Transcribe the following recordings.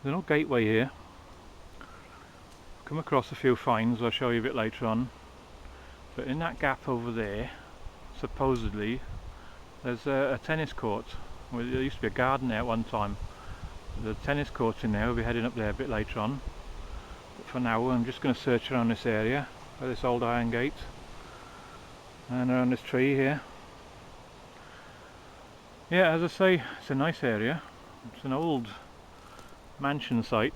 There's no gateway here. Come across a few finds I'll show you a bit later on, but in that gap over there supposedly there's a tennis court. Well, there used to be a garden there at one time. There's a tennis court in there. We'll be heading up there a bit later on, but for now I'm just going to search around this area by this old iron gate and around this tree here. Yeah, as I say, it's a nice area. It's an old mansion site,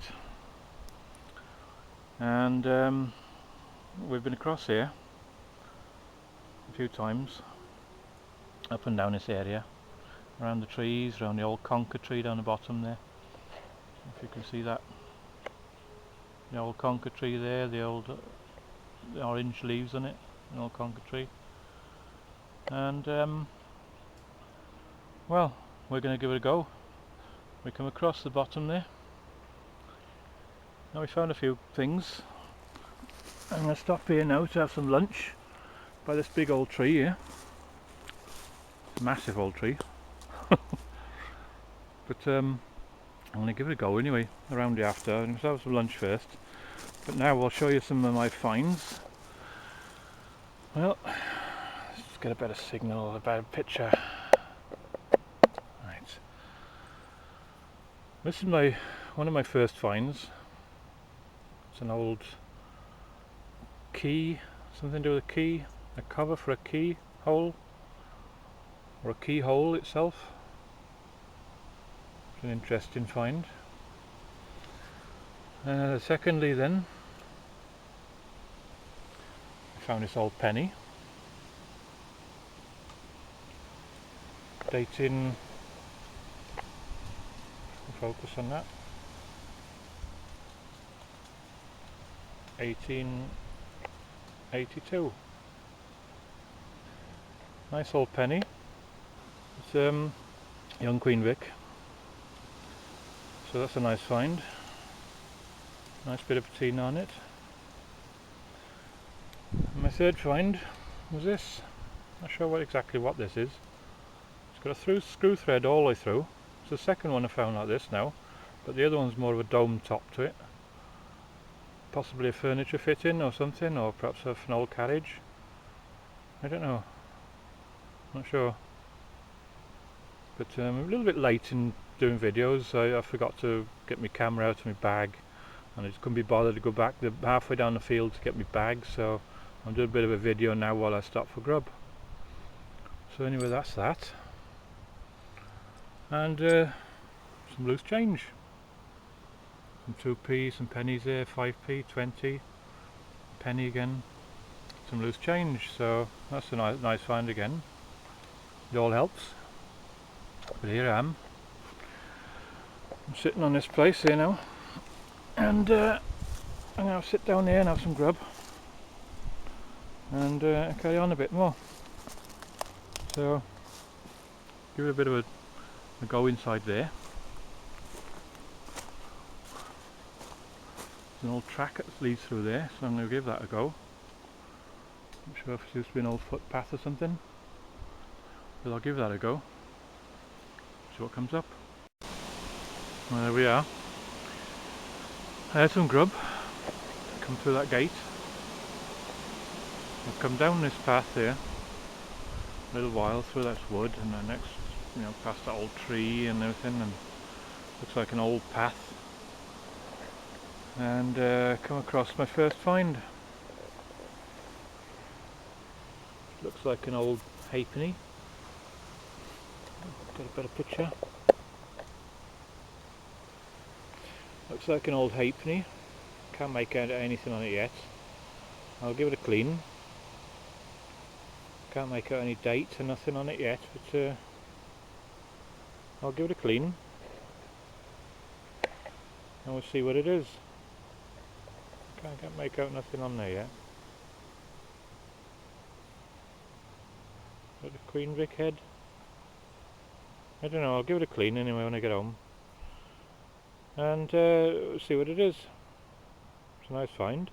and we've been across here a few times, up and down this area, around the trees, around the old conker tree down the bottom there, if you can see that, the old conker tree there, the orange leaves on it, an old conker tree. And well, we're going to give it a go. We come across the bottom there. Now we found a few things. I'm going to stop here now to have some lunch by this big old tree here. Massive old tree. But I'm going to give it a go anyway, around the after. I'm going to have some lunch first. But now I'll show you some of my finds. Well, let's get a better signal, a better picture. Right. This is one of my first finds. It's an old key, something to do with a key, a cover for a key hole, or a keyhole itself. It's an interesting find. Secondly then, I found this old penny, dating, focus on that, 1882. Nice old penny. It's young Queen Vic, so that's a nice find. Nice bit of patina on it. And my third find was this. Not sure exactly what this is. It's got a screw thread all the way through. It's the second one I found like this now, but the other one's more of a dome top to it. Possibly a furniture fitting or something, or perhaps an old carriage. I don't know. Not sure. But I'm a little bit late in doing videos. I forgot to get my camera out of my bag, and I just couldn't be bothered to go back halfway down the field to get my bag, so I'm doing a bit of a video now while I stop for grub. So anyway, that's that. And some loose change. Some 2p, some pennies there, 5p, 20, penny again, some loose change, so that's a nice find again. It all helps. But here I am. I'm sitting on this place here now, and I'm going to sit down here and have some grub and carry on a bit more. So give it a bit of a go inside there. There's an old track that leads through there, so I'm going to give that a go. Not sure if it's used to be an old footpath or something, but I'll give that a go. See what comes up. Well, there we are. I had some grub. Come through that gate. I've come down this path here a little while through that wood, and then next, past that old tree and everything, and looks like an old path. And come across my first find. Looks like an old halfpenny. Get a better picture. Looks like an old halfpenny. Can't make out anything on it yet. I'll give it a clean. Can't make out any date or nothing on it yet, but I'll give it a clean and we'll see what it is. Can't make out nothing on there yet. Got the Queen Vic head. I don't know, I'll give it a clean anyway when I get home and see what it is. It's a nice find.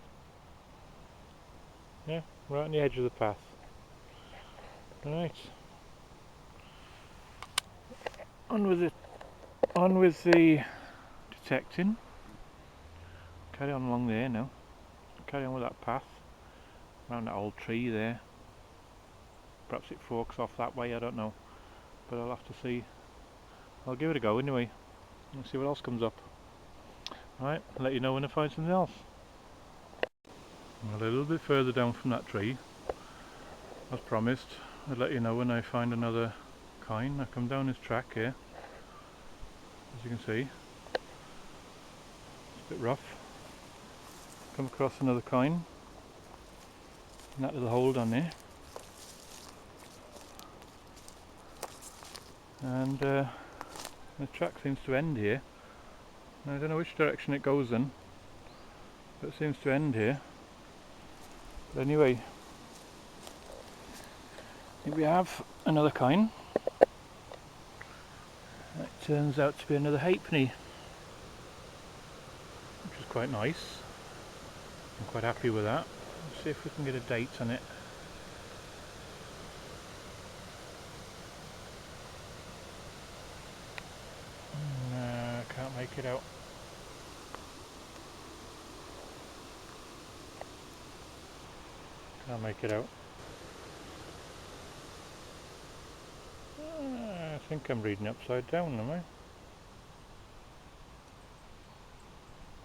Yeah, right on the edge of the path. Right. On with the detecting. Carry on along there now. Carry on with that path around that old tree there. Perhaps it forks off that way, I don't know, but I'll have to see. I'll give it a go anyway and see what else comes up. Right, I'll let you know when I find something else. Well, a little bit further down from that tree, as promised, I'll let you know when I find another coin. I come down this track here, as you can see. It's a bit rough. Come across another coin in that little hole down there. And the track seems to end here. I don't know which direction it goes in, but it seems to end here. But anyway, here we have another coin. It turns out to be another halfpenny, which is quite nice. I'm quite happy with that. Let's see if we can get a date on it. No, can't make it out. Can't make it out. I think I'm reading upside down, am I?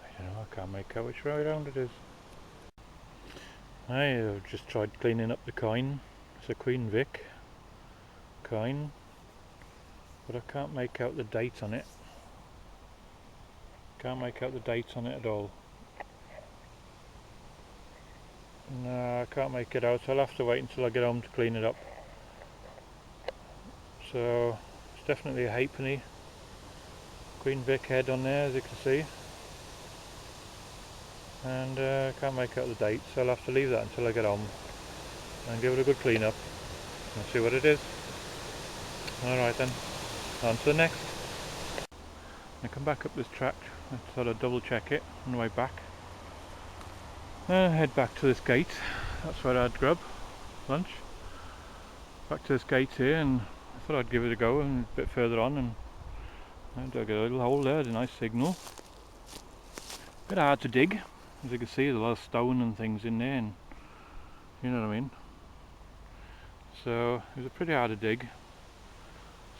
I don't know, I can't make out which way around it is. I've just tried cleaning up the coin. It's a Queen Vic coin, but I can't make out the date on it. Can't make out the date on it at all. No, I can't make it out. I'll have to wait until I get home to clean it up. So it's definitely a halfpenny Queen Vic head on there, as you can see. And I can't make out the date, so I'll have to leave that until I get home and give it a good clean up and see what it is. Alright then, on to the next. I come back up this track. I thought I'd double check it on the way back. Head back to this gate. That's where I'd grub lunch. Back to this gate here, and I thought I'd give it a go and a bit further on, and I dug a little hole there, a nice signal. Bit hard to dig, as you can see. There's a lot of stone and things in there, and you know what I mean. So it was pretty hard to dig.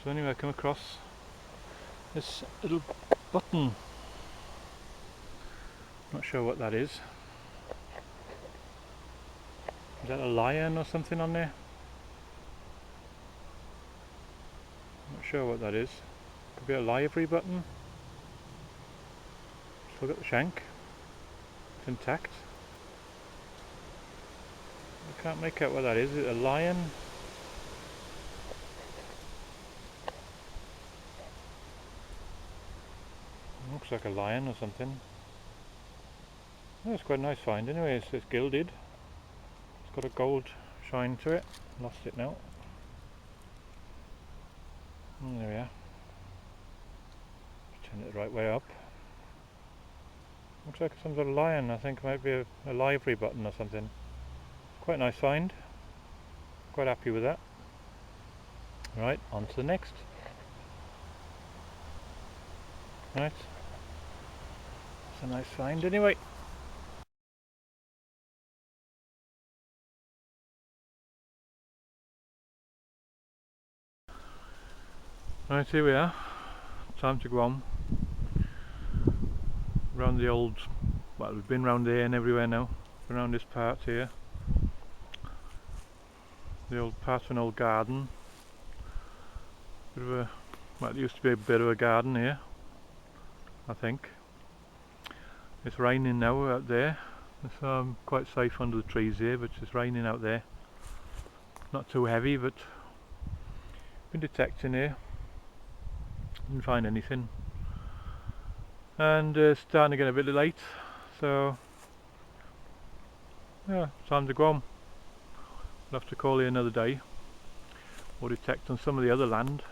So anyway, I come across this little button. Not sure what that is. Is that a lion or something on there? Not sure what that is. Could be a livery button. Still got the shank. It's intact. I can't make out what that is. Is it a lion? Looks like a lion or something. Oh, it's quite a nice find anyway. It's gilded. It's got a gold shine to it. Lost it now. And there we are. Turn it the right way up. Looks like some sort of lion. I think it might be a livery button or something. Quite a nice find. Quite happy with that. Right, on to the next. Right. It's a nice find anyway. Right, here we are. Time to go on. Round the old, well, we've been round here and everywhere now. Around this part here. The old part of an old garden. Bit of a, well, it used to be a bit of a garden here, I think. It's raining now out there, so I'm quite safe under the trees here, but it's raining out there. Not too heavy, but been detecting here. Didn't find anything. And it's starting to get a bit late, so yeah, time to go home. I'll have to call you another day, or detect on some of the other land,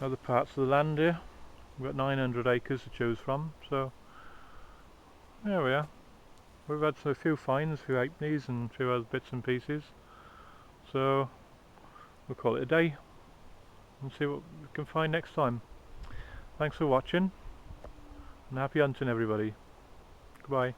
other parts of the land here. We've got 900 acres to choose from, so there we are. We've had a few finds, a few halfpennies and a few other bits and pieces, so we'll call it a day and see what we can find next time. Thanks for watching. And happy hunting everybody. Goodbye.